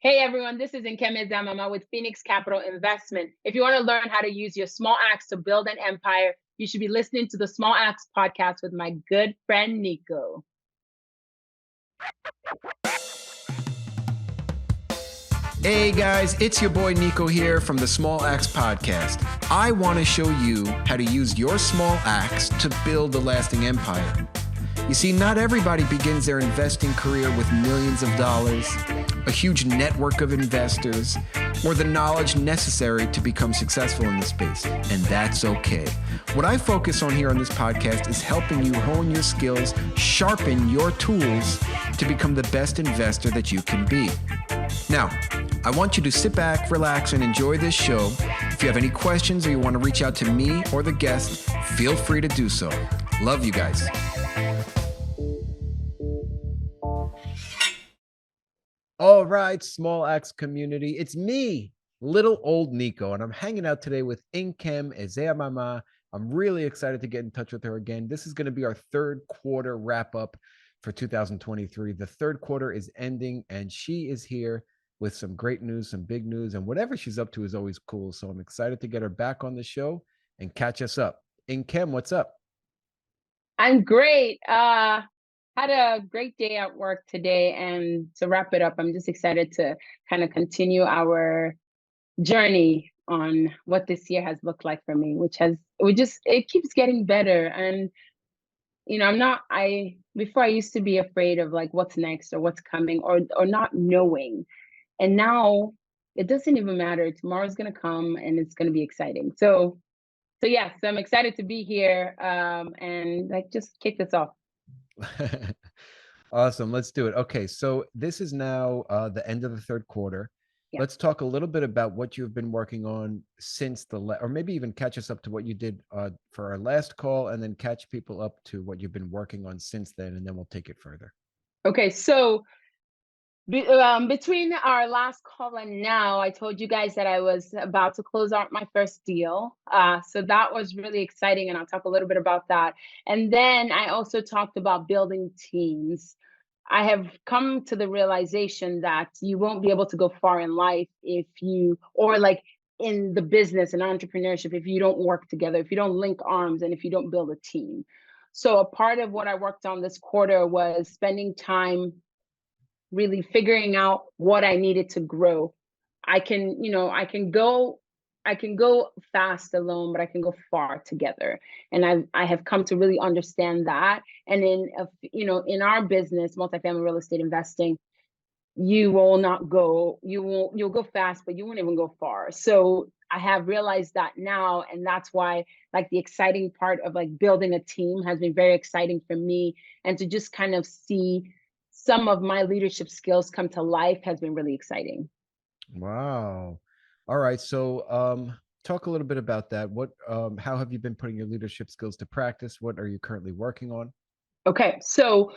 Hey everyone, this is Nkem Ezeamama with Phoenix Capital Investment. If you want to learn how to use your small acts to build an empire, you should be listening to the Small Acts podcast with my good friend Nico. Hey guys, it's your boy Nico here from the Small Acts Podcast. I want to show you how to use your small acts to build a lasting empire. You see, not everybody begins their investing career with millions of dollars, a huge network of investors, or the knowledge necessary to become successful in this space, and that's okay. What I focus on here on this podcast is helping you hone your skills, sharpen your tools to become the best investor that you can be. Now, I want you to sit back, relax, and enjoy this show. If you have any questions or you want to reach out to me or the guest, feel free to do so. Love you guys. All right, Small Acts community. It's me, little old Nico, and I'm hanging out today with Nkem Ezeamama. I'm really excited to get in touch with her again. This is going to be our third quarter wrap up for 2023. The third quarter is ending, and she is here with some great news, some big news, and whatever she's up to is always cool. So I'm excited to get her back on the show and catch us up. Nkem, what's up? I'm great. Had a great day at work today, and to wrap it up, I'm just excited to kind of continue our journey on what this year has looked like for me, it keeps getting better. And before I used to be afraid of like what's next or what's coming or not knowing. And now it doesn't even matter. Tomorrow's gonna come and it's gonna be exciting. So yes, I'm excited to be here and like just kick this off. Awesome. Let's do it. Okay. So this is now the end of the third quarter. Yeah. Let's talk a little bit about what you've been working on since or maybe even catch us up to what you did for our last call, and then catch people up to what you've been working on since then, and then we'll take it further. Okay. So between our last call and now, I told you guys that I was about to close out my first deal. So that was really exciting, and I'll talk a little bit about that. And then I also talked about building teams. I have come to the realization that you won't be able to go far in life or like in the business and entrepreneurship, if you don't work together, if you don't link arms, and if you don't build a team. So a part of what I worked on this quarter was spending time really figuring out what I needed to grow. I can go fast alone, but I can go far together. And I have come to really understand that. And in our business, multifamily real estate investing, you'll go fast, but you won't even go far. So I have realized that now, and that's why like the exciting part of like building a team has been very exciting for me, and to just kind of see some of my leadership skills come to life has been really exciting. Wow. All right. So talk a little bit about that. How have you been putting your leadership skills to practice? What are you currently working on? Okay, so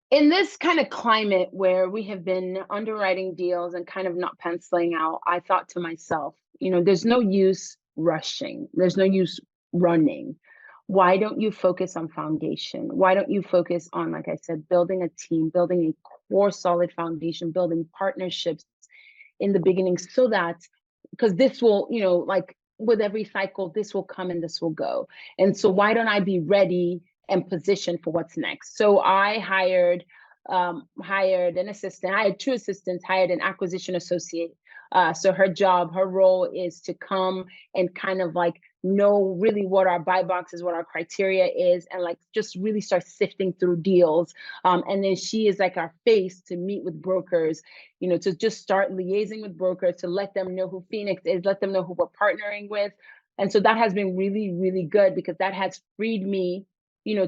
in this kind of climate where we have been underwriting deals and kind of not penciling out, I thought to myself, there's no use rushing. There's no use running. Why don't you focus on foundation? Why don't you focus on, like I said, building a team, building a core solid foundation, building partnerships in the beginning, so that, because this will, like with every cycle, this will come and this will go. And so why don't I be ready and positioned for what's next? So I hired an assistant. I had two assistants, hired an acquisition associate. So her role is to come and kind of like know really what our buy box is, what our criteria is, and like just really start sifting through deals. And then she is like our face to meet with brokers, to just start liaising with brokers, to let them know who Phoenix is, let them know who we're partnering with. And so that has been really, really good, because that has freed me,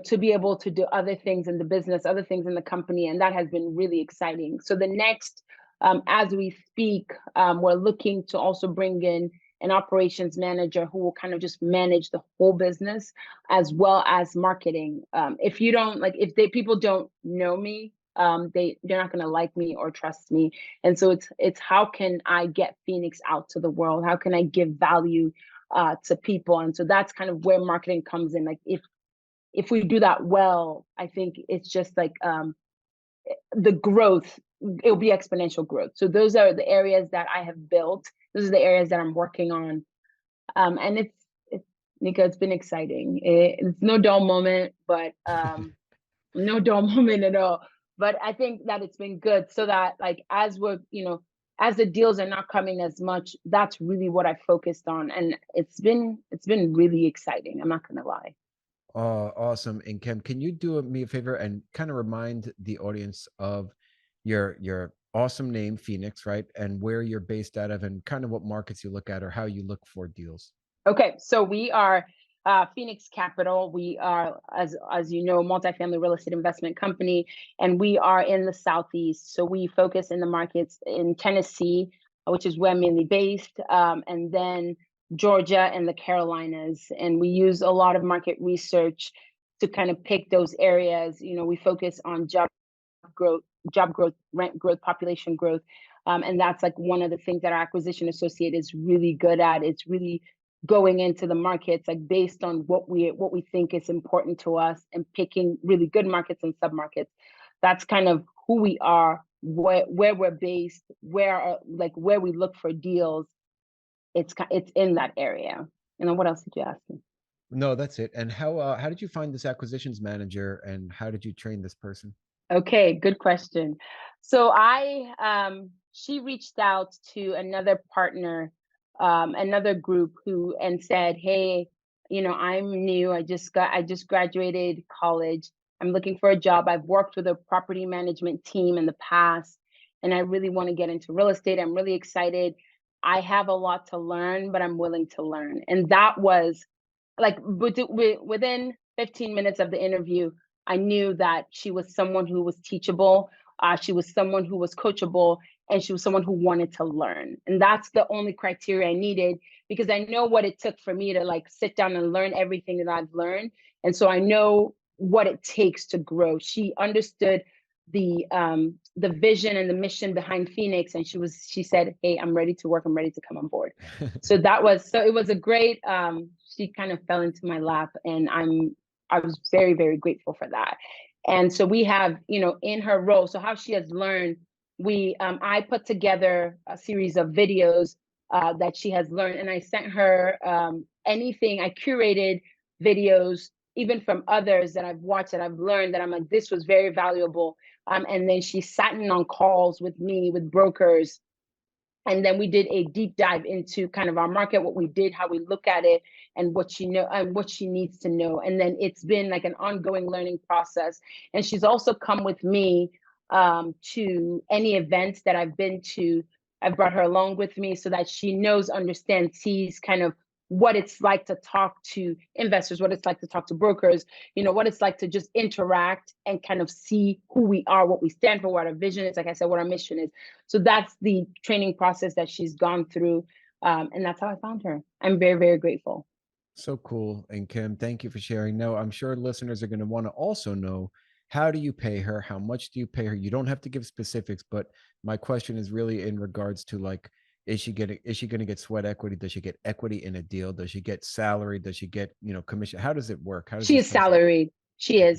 to be able to do other things in the business, other things in the company. And that has been really exciting. So the next, as we speak, we're looking to also bring in an operations manager who will kind of just manage the whole business, as well as marketing. If people don't know me, they're not going to like me or trust me. And so it's how can I get Phoenix out to the world? How can I give value to people? And so that's kind of where marketing comes in. Like if we do that well, I think it's just like the growth it'll be exponential growth. So those are the areas that I have built. Those are the areas that I'm working on. And it's Nico, it's been exciting. It's no dull moment, but no dull moment at all. But I think that it's been good so that like as we're, as the deals are not coming as much, that's really what I focused on. And it's been really exciting. I'm not gonna lie. Oh, awesome. And Kim, can you do me a favor and kind of remind the audience of your awesome name, Phoenix, right? And where you're based out of and kind of what markets you look at or how you look for deals. Okay, so we are Phoenix Capital. We are, as you know, multifamily real estate investment company, and we are in the Southeast. So we focus in the markets in Tennessee, which is where I'm mainly based, and then Georgia and the Carolinas. And we use a lot of market research to kind of pick those areas. We focus on job growth, rent growth, population growth. And that's like one of the things that our acquisition associate is really good at. It's really going into the markets like based on what we think is important to us and picking really good markets and submarkets. That's kind of who we are, where we're based, where we look for deals. It's in that area. And then what else did you ask me? No, that's it. And how did you find this acquisitions manager and how did you train this person? Okay, good question. So she reached out to another partner, another group and said, "Hey, I'm new. I just graduated college. I'm looking for a job. I've worked with a property management team in the past, and I really want to get into real estate. I'm really excited. I have a lot to learn, but I'm willing to learn." And that was like within 15 minutes of the interview, I knew that she was someone who was teachable. She was someone who was coachable, and she was someone who wanted to learn. And that's the only criteria I needed because I know what it took for me to like sit down and learn everything that I've learned. And so I know what it takes to grow. She understood the vision and the mission behind Phoenix, and she said, "Hey, I'm ready to work. I'm ready to come on board." So it was a great. She kind of fell into my lap, and I was very, very grateful for that. And so we have, in her role, so how she has learned, I put together a series of videos that she has learned, and I sent her anything. I curated videos, even from others that I've watched that I've learned that I'm like, this was very valuable. And then she sat in on calls with me, with brokers, and then we did a deep dive into kind of our market, what we did, how we look at it, and what she needs to know. And then it's been like an ongoing learning process. And she's also come with me to any events that I've been to. I've brought her along with me so that she knows, understands, sees kind of what it's like to talk to investors, what it's like to talk to brokers, what it's like to just interact and kind of see who we are, what we stand for, what our vision is, like I said, what our mission is. So that's the training process that she's gone through. And that's how I found her. I'm very, very grateful. So cool. And Kim, thank you for sharing. No, I'm sure listeners are going to want to also know, how do you pay her? How much do you pay her? You don't have to give specifics, but my question is really in regards to like, is she going to get sweat equity? Does she get equity in a deal? Does she get salary? Does she get, commission? How does it work? How does She this is process? salaried. She Okay.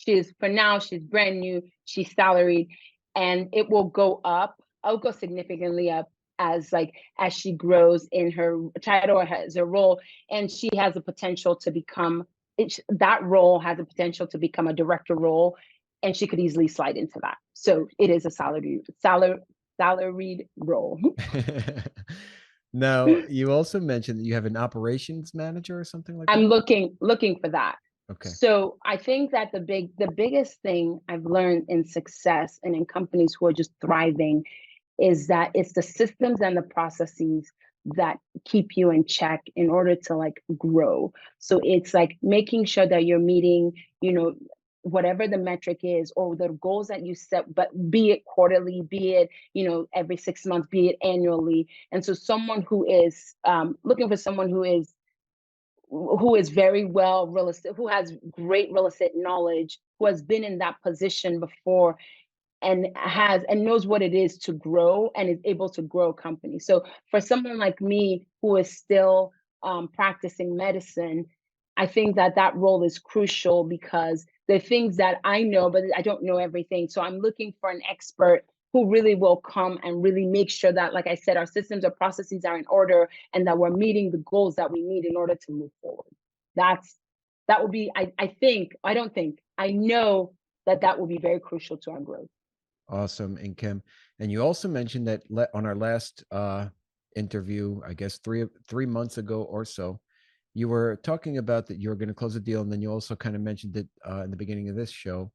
is for now, she's brand new. She's salaried, and it will go up. I'll go significantly up as she grows in her title or has her role, and she has a potential to become that role has a potential to become a director role, and she could easily slide into that. So it is a salaried role. Now, you also mentioned that you have an operations manager or something like I'm that. looking for that. Okay. So I think that the biggest thing I've learned in success and in companies who are just thriving is that it's the systems and the processes that keep you in check in order to like grow. So it's like making sure that you're meeting, whatever the metric is or the goals that you set, but be it quarterly, be it, every 6 months, be it annually. And so someone who is looking for someone who is very well real estate, who has great real estate knowledge, who has been in that position before and knows what it is to grow and is able to grow a company. So for someone like me who is still practicing medicine, I think that role is crucial because the things that I know, but I don't know everything. So I'm looking for an expert who really will come and really make sure that, like I said, our systems, our processes are in order, and that we're meeting the goals that we need in order to move forward. That will be, I know that will be very crucial to our growth. Awesome, and Kim, and you also mentioned that on our last interview, I guess 3 months ago or so, you were talking about that you were going to close a deal, and then you also kind of mentioned it in the beginning of this show.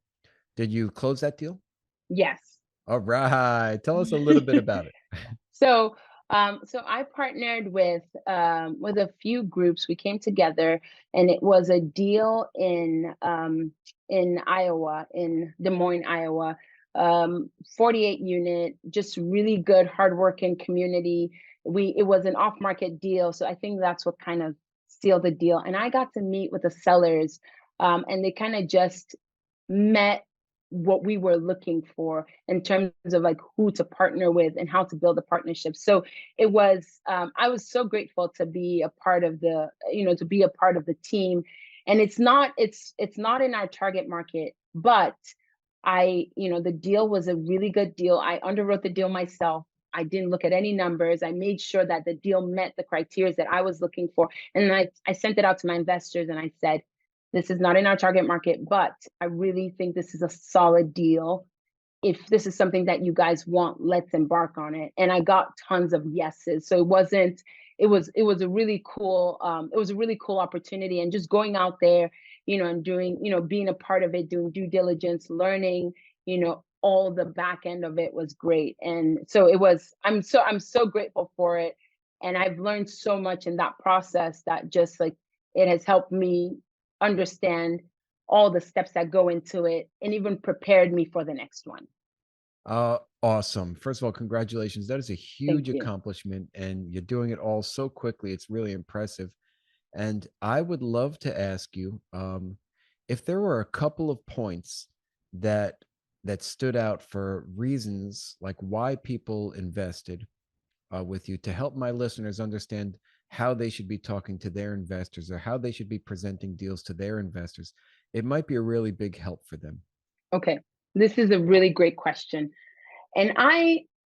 Did you close that deal? Yes. All right, tell us a little bit about it. So, so I partnered with a few groups. We came together, and it was a deal in Iowa, in Des Moines, Iowa. 48 unit, just really good, hardworking community. It was an off market deal, so I think that's what kind of sealed the deal. And I got to meet with the sellers, and they kind of just met what we were looking for in terms of like who to partner with and how to build a partnership. So it was, I was so grateful to be a part of to be a part of the team. And it's not in our target market, but the deal was a really good deal. I underwrote the deal myself. I didn't look at any numbers. I made sure that the deal met the criteria that I was looking for. And then I sent it out to my investors and I said, this is not in our target market, but I really think this is a solid deal. If this is something that you guys want, let's embark on it. And I got tons of yeses. So it was a really cool, opportunity. And just going out there, and doing, being a part of it, doing due diligence, learning, all the back end of it was great. And so I'm so grateful for it. And I've learned so much in that process that just like it has helped me understand all the steps that go into it and even prepared me for the next one. Awesome. First of all, congratulations. That is a Thank huge you. accomplishment, and you're doing it all so quickly. It's really impressive. And I would love to ask you if there were a couple of points that stood out for reasons like why people invested with you, to help my listeners understand how they should be talking to their investors or how they should be presenting deals to their investors. It might be a really big help for them. Okay. This is a really great question. And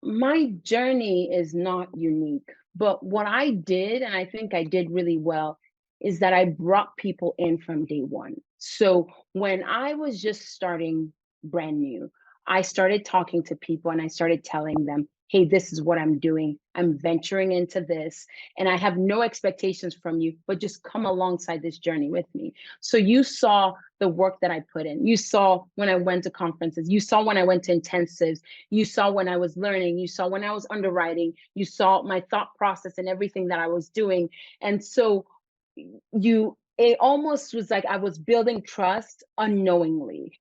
my journey is not unique, but what I did, and I think I did really well, is that I brought people in from day one. So when I was just starting brand new, I started talking to people and I started telling them, hey, this is what I'm doing. I'm venturing into this, and I have no expectations from you, but just come alongside this journey with me. So you saw the work that I put in. You saw when I went to conferences. You saw when I went to intensives. You saw when I was learning. You saw when I was underwriting. You saw my thought process and everything that I was doing. And so it almost was like I was building trust unknowingly.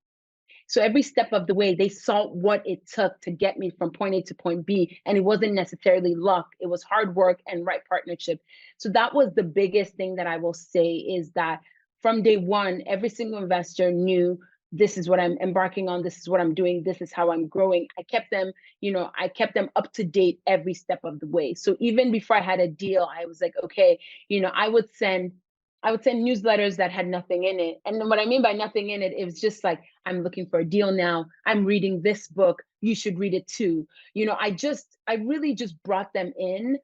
So every step of the way, they saw what it took to get me from point A to point B. And it wasn't necessarily luck. It was hard work and right partnership. So that was the biggest thing that I will say, is that from day one, every single investor knew, this is what I'm embarking on. This is what I'm doing. This is how I'm growing. I kept them up to date every step of the way. So even before I had a deal, I was like, okay, I would send newsletters that had nothing in it. And what I mean by nothing in it, it was just like, I'm looking for a deal now. I'm reading this book. You should read it too. I really just brought them in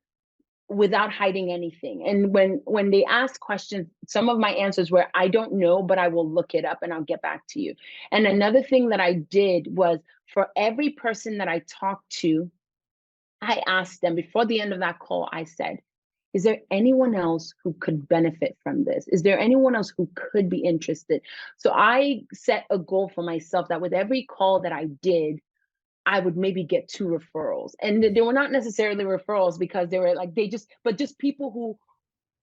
without hiding anything. And when they asked questions, some of my answers were, I don't know, but I will look it up and I'll get back to you. And another thing that I did was, for every person that I talked to, I asked them before the end of that call, I said, is there anyone else who could benefit from this? Is there anyone else who could be interested? So I set a goal for myself that with every call that I did, I would maybe get 2 referrals. And they were not necessarily referrals because they were like, but just people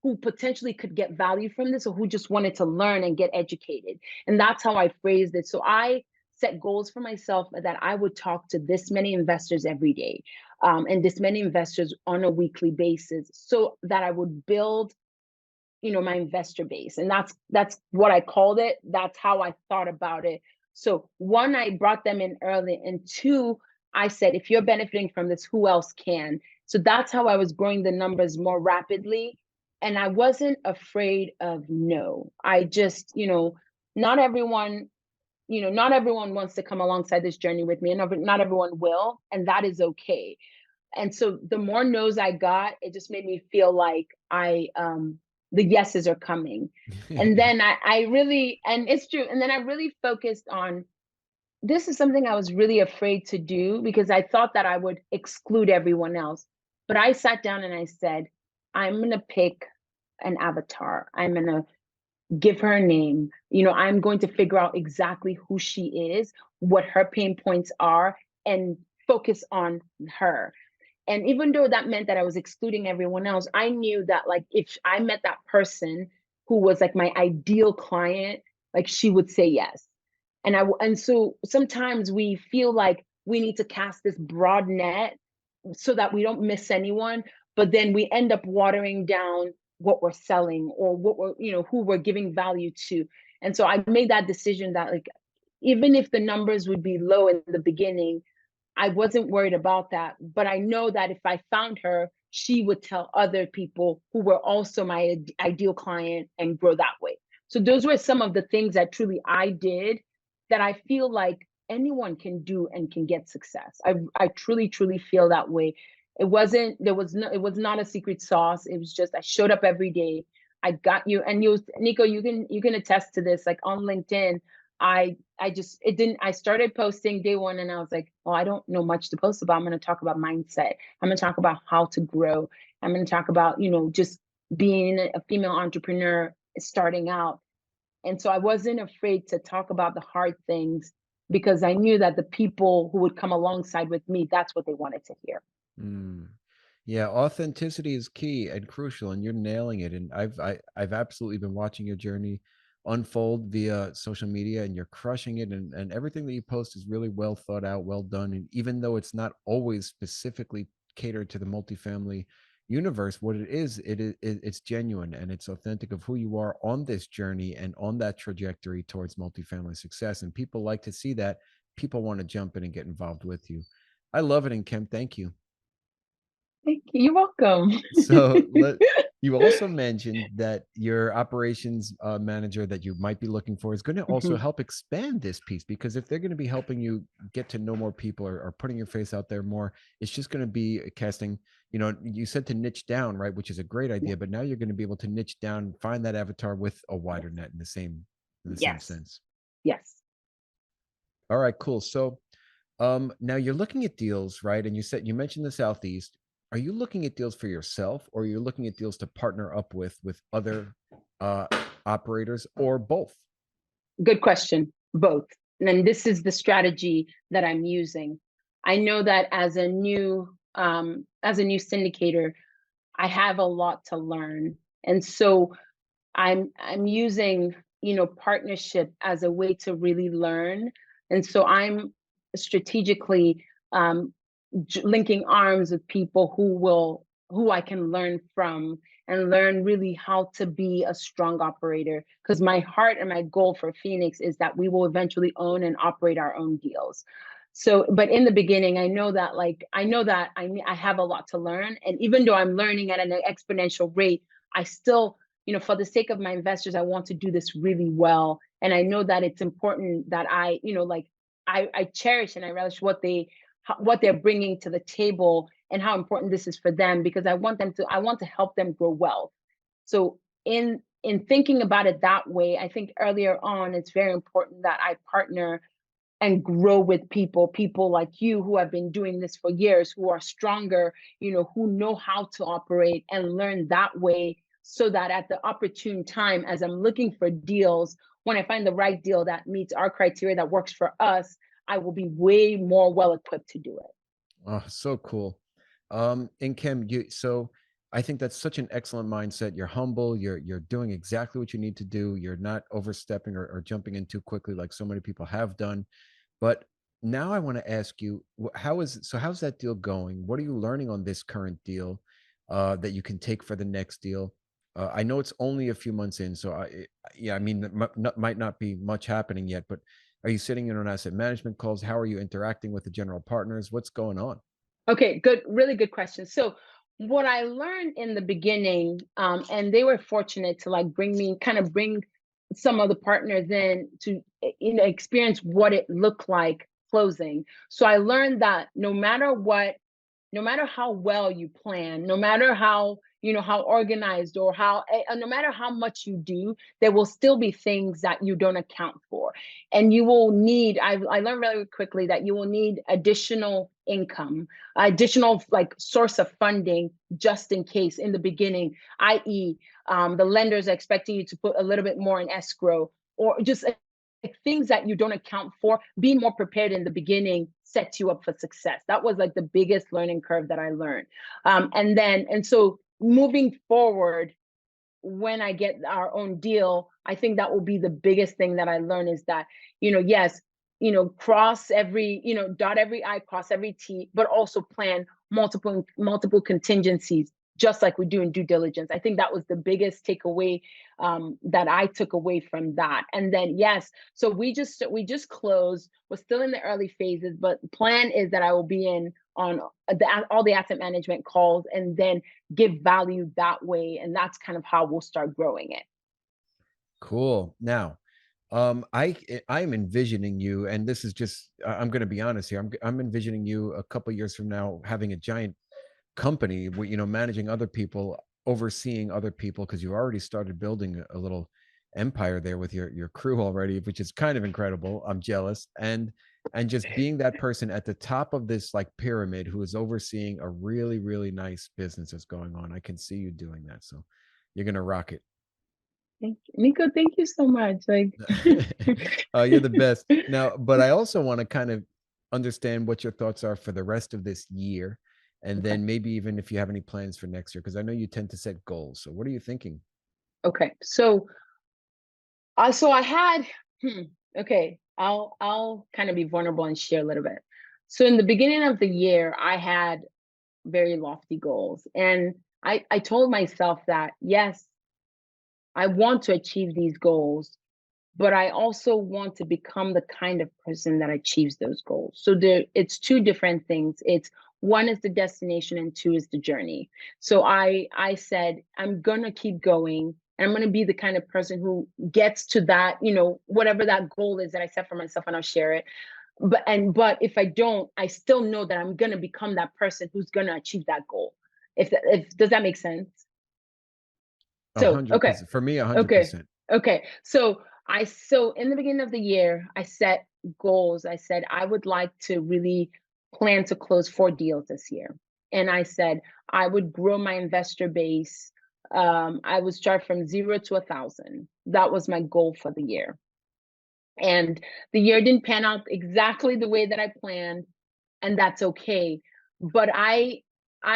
who potentially could get value from this, or who just wanted to learn and get educated. And that's how I phrased it. So I set goals for myself that I would talk to this many investors every day, and this many investors on a weekly basis, so that I would build, my investor base. And that's what I called it. That's how I thought about it. So one, I brought them in early, and two, I said, if you're benefiting from this, who else can? So that's how I was growing the numbers more rapidly. And I wasn't afraid of no. I just, not everyone not everyone wants to come alongside this journey with me, and not everyone will, and that is okay. And so the more no's I got, it just made me feel like the yeses are coming. And then I really, and it's true. And then I really focused on, this is something I was really afraid to do because I thought that I would exclude everyone else. But I sat down and I said, I'm going to pick an avatar. I'm going to give her a name. I'm going to figure out exactly who she is, what her pain points are, and focus on her. And even though that meant that I was excluding everyone else, I knew that, like, if I met that person who was like my ideal client, like, she would say yes. And so sometimes we feel like we need to cast this broad net so that we don't miss anyone, but then we end up watering down what we're selling or what we're, who we're giving value to. And so I made that decision that, like, even if the numbers would be low in the beginning, I wasn't worried about that. But I know that if I found her, she would tell other people who were also my ideal client and grow that way. So those were some of the things that truly I did that I feel like anyone can do and can get success. I truly, truly feel that way. It was not a secret sauce. It was just, I showed up every day. I got you. And Nico, you can attest to this. Like, on LinkedIn, I started posting day one, and I was like, oh, I don't know much to post about. I'm going to talk about mindset. I'm going to talk about how to grow. I'm going to talk about, just being a female entrepreneur starting out. And so I wasn't afraid to talk about the hard things because I knew that the people who would come alongside with me, that's what they wanted to hear. Mm. Yeah, authenticity is key and crucial, and you're nailing it. And I've absolutely been watching your journey unfold via social media, and you're crushing it. And everything that you post is really well thought out, well done. And even though it's not always specifically catered to the multifamily universe, what it's genuine and it's authentic of who you are on this journey and on that trajectory towards multifamily success. And people like to see that. People want to jump in and get involved with you. I love it, and Kim, thank you. Thank you. You're welcome. So you also mentioned that your operations manager that you might be looking for is going to also Mhm. help expand this piece, because if they're going to be helping you get to know more people, or putting your face out there more, it's just going to be casting, you said to niche down, right? Which is a great idea, but now you're going to be able to niche down, find that avatar with a wider net in the same Yes. sense. Yes. All right, cool. So now you're looking at deals, right? And you mentioned the Southeast. Are you looking at deals for yourself, or you're looking at deals to partner up with other uh, operators, or both? Good question. Both. And then this is the strategy that I'm using. I know that as a new syndicator, I have a lot to learn. And so I'm using, partnership as a way to really learn. And so I'm strategically um, linking arms with people who I can learn from and learn really how to be a strong operator. Because my heart and my goal for Phoenix is that we will eventually own and operate our own deals. So, but in the beginning, I have a lot to learn. And even though I'm learning at an exponential rate, I still, for the sake of my investors, I want to do this really well. And I know that it's important that I cherish and I relish what they're bringing to the table and how important this is for them, because I want to help them grow wealth. So in thinking about it that way, I think earlier on it's very important that I partner and grow with people like you who have been doing this for years, who are stronger, who know how to operate, and learn that way, so that at the opportune time, as I'm looking for deals, when I find the right deal that meets our criteria, that works for us, I will be way more well equipped to do it. Oh, so cool. And Kim, so I think that's such an excellent mindset. You're humble. You're doing exactly what you need to do. You're not overstepping or jumping in too quickly like so many people have done. But now I want to ask you, how's that deal going? What are you learning on this current deal that you can take for the next deal? I know it's only a few months in, so yeah, I mean, might not be much happening yet, but are you sitting in on asset management calls? How are you interacting with the general partners? What's going on? Okay, good, really good question. So what I learned in the beginning, and they were fortunate to, like, bring some of the partners in experience what it looked like closing. So I learned that no matter what, no matter how well you plan, no matter how, how organized, or how, no matter how much you do, there will still be things that you don't account for. And you will need, I learned really quickly that you will need additional income, additional like source of funding, just in case in the beginning, i.e., the lenders are expecting you to put a little bit more in escrow, or just like things that you don't account for. Being more prepared in the beginning sets you up for success. That was like the biggest learning curve that I learned. And so moving forward, when I get our own deal, I think that will be the biggest thing that I learn, is that, yes, cross every, dot every I, cross every T, but also plan multiple contingencies, just like we do in due diligence. I think that was the biggest takeaway that I took away from that. And then, yes, so we just closed. We're still in the early phases, but the plan is that I will be in on all the asset management calls, and then give value that way. And that's kind of how we'll start growing it. Cool. Now, I'm envisioning you, and this is just, I'm going to be honest here. I'm envisioning you a couple years from now having a giant company where, managing other people, overseeing other people, because you already started building a little empire there with your crew already, which is kind of incredible. I'm jealous. And just being that person at the top of this like pyramid who is overseeing a really, really nice business that's going on. I can see you doing that. So you're going to rock it. Thank you, Nico. Thank you so much. Like, You're the best. Now, but I also want to kind of understand what your thoughts are for the rest of this year. And okay. then maybe even if you have any plans for next year, because I know you tend to set goals. So what are you thinking? Okay. So I had, okay, I'll kind of be vulnerable and share a little bit. So in the beginning of the year, I had very lofty goals. And I told myself that, yes, I want to achieve these goals, but I also want to become the kind of person that achieves those goals. So it's two different things. It's one is the destination and two is the journey. So I said, I'm gonna keep going, and I'm gonna be the kind of person who gets to that, whatever that goal is that I set for myself, and I'll share it. But if I don't, I still know that I'm gonna become that person who's gonna achieve that goal. If does that make sense? So okay. 100%. For me, Okay. 100%. Okay. So in the beginning of the year, I set goals. I said I would like to really plan to close 4 deals this year. And I said I would grow my investor base. I would start from 0 to 1,000. That was my goal for the year. And the year didn't pan out exactly the way that I planned, and that's okay. But I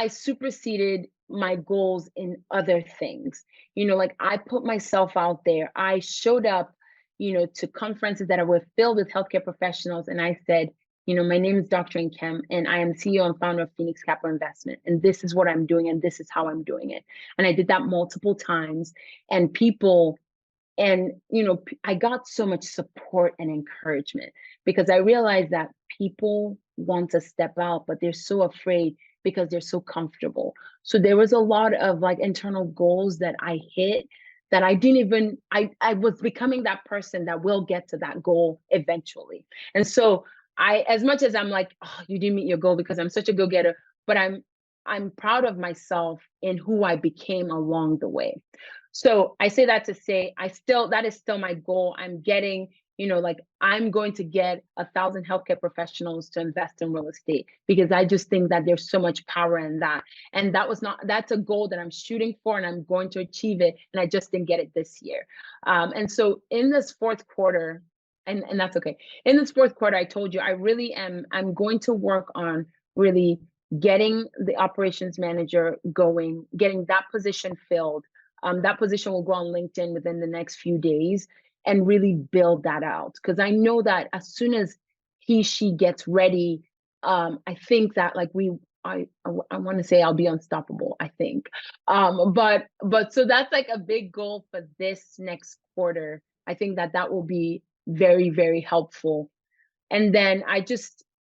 superseded my goals in other things. Like I put myself out there. I showed up, to conferences that were filled with healthcare professionals, and I said, my name is Dr. Nkem, and I am CEO and founder of Phoenix Capital Investment, and this is what I'm doing, and this is how I'm doing it. And I did that multiple times, and I got so much support and encouragement, because I realized that people want to step out, but they're so afraid because they're so comfortable. So there was a lot of like internal goals that I hit that I didn't even, I was becoming that person that will get to that goal eventually. And so as much as I'm like, oh, you didn't meet your goal, because I'm such a go-getter, but I'm proud of myself in who I became along the way. So I say that to say, that is still my goal. I'm getting, like I'm going to get 1,000 healthcare professionals to invest in real estate, because I just think that there's so much power in that. And that's a goal that I'm shooting for, and I'm going to achieve it. And I just didn't get it this year. And so in this fourth quarter, and that's okay. In this fourth quarter, I told you, I'm going to work on really getting the operations manager going, getting that position filled. That position will go on LinkedIn within the next few days, and really build that out. Because I know that as soon as she gets ready, I think that like I want to say I'll be unstoppable, I think. But so that's like a big goal for this next quarter. I think that will be very, very helpful. And then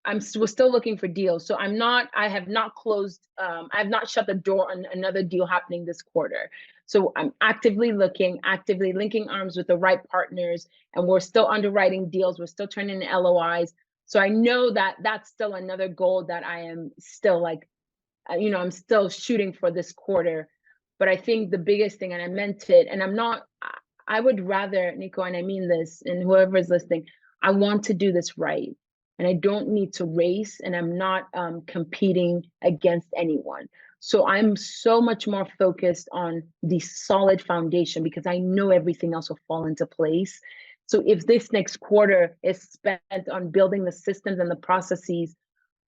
we're still looking for deals. So I have not closed, I have not shut the door on another deal happening this quarter. So I'm actively looking, actively linking arms with the right partners, and we're still underwriting deals. We're still turning in LOIs. So I know that that's still another goal that I am still like, I'm still shooting for this quarter. But I think the biggest thing, and I meant it, and I would rather, Nico, and I mean this, and whoever is listening, I want to do this right. And I don't need to race, and I'm not competing against anyone. So I'm so much more focused on the solid foundation because I know everything else will fall into place. So if this next quarter is spent on building the systems and the processes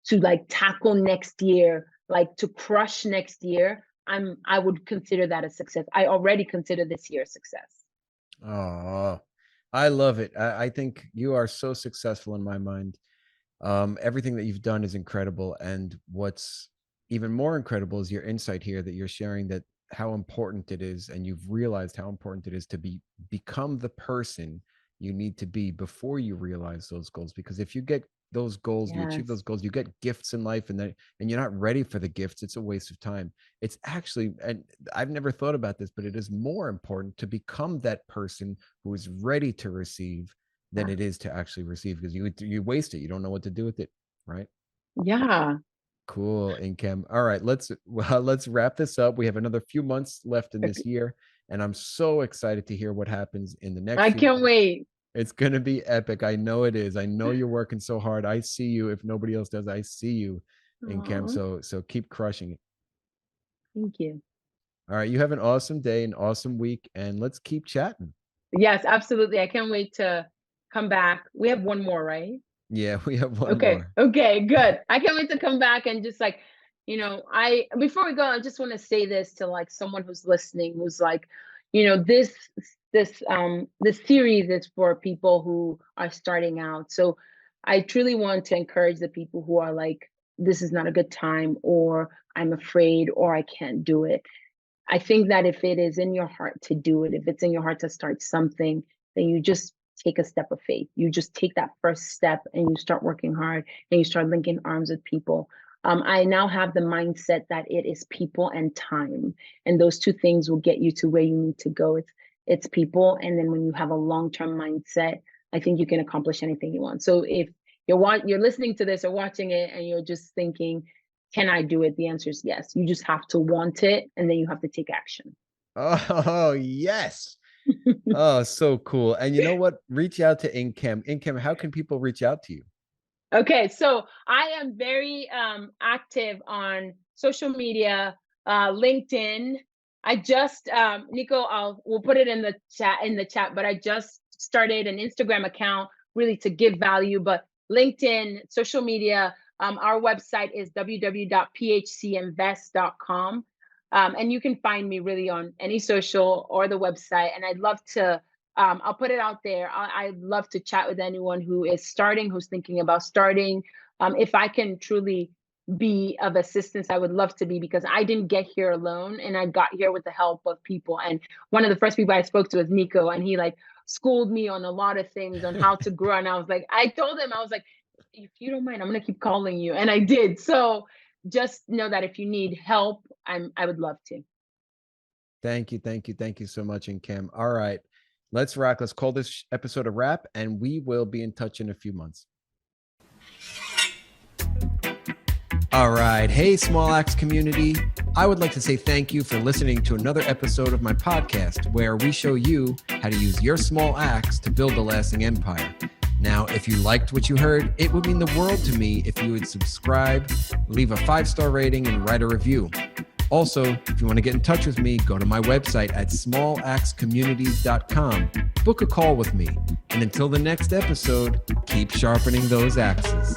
to like tackle next year, like to crush next year, I would consider that a success. I already consider this year a success. Oh, I love it. I think you are so successful in my mind. Everything that you've done is incredible. And what's even more incredible is your insight here that you're sharing, that how important it is. And you've realized how important it is to become the person you need to be before you realize those goals. Because if you get those goals, you achieve those goals, you get gifts in life, and you're not ready for the gifts, it's a waste of time. It's actually, and I've never thought about this, but it is more important to become that person who is ready to receive than it is to actually receive, because you waste it. You don't know what to do with it, right? Yeah. Cool, Nkem. All right, let's wrap this up. We have another few months left in this year, and I'm so excited to hear what happens in the next I few can't months. wait. It's going to be epic. I know it is. I know you're working so hard. I see you. If nobody else does, I see you, Nkem. So keep crushing it. Thank you. All right, you have an awesome day, an awesome week, and let's keep chatting. Yes, absolutely. I can't wait to come back. We have one more, right? Yeah, we have one more. Okay, good. I can't wait to come back and just like, before we go, I just want to say this to like someone who's listening, who's like, this series is for people who are starting out. So I truly want to encourage the people who are like, this is not a good time, or I'm afraid, or I can't do it. I think that if it is in your heart to do it, if it's in your heart to start something, then you just take a step of faith. You just take that first step and you start working hard and you start linking arms with people. I now have the mindset that it is people and time, and those two things will get you to where you need to go. It's people, and then when you have a long-term mindset, I think you can accomplish anything you want. So if you're listening to this or watching it and you're just thinking, can I do it? The answer is yes. You just have to want it, and then you have to take action. Oh, yes. Oh, so cool. And you know what? Reach out to Nkem. Nkem, how can people reach out to you? Okay, so I am very active on social media, LinkedIn. I just Nico, we'll put it in the chat, but I just started an Instagram account really to give value. But LinkedIn, social media, our website is www.phcinvest.com. And you can find me really on any social or the website. And I'd love to, I'll put it out there. I'd love to chat with anyone who is starting, who's thinking about starting. If I can truly be of assistance, I would love to be, because I didn't get here alone, and I got here with the help of people. And one of the first people I spoke to was Nico, and he like schooled me on a lot of things on how to grow. And I was like, I told him, I was like, if you don't mind, I'm going to keep calling you. And I did. So just know that if you need help, I would love to. Thank you. Thank you. Thank you so much, Nkem. All right, let's rock. Let's call this episode a wrap, and we will be in touch in a few months. All right. Hey, Small Axe community. I would like to say thank you for listening to another episode of my podcast, where we show you how to use your small axe to build a lasting empire. Now, if you liked what you heard, it would mean the world to me if you would subscribe, leave a 5-star rating, and write a review. Also, if you want to get in touch with me, go to my website at smalaxecommunities.com. Book a call with me. And until the next episode, keep sharpening those axes.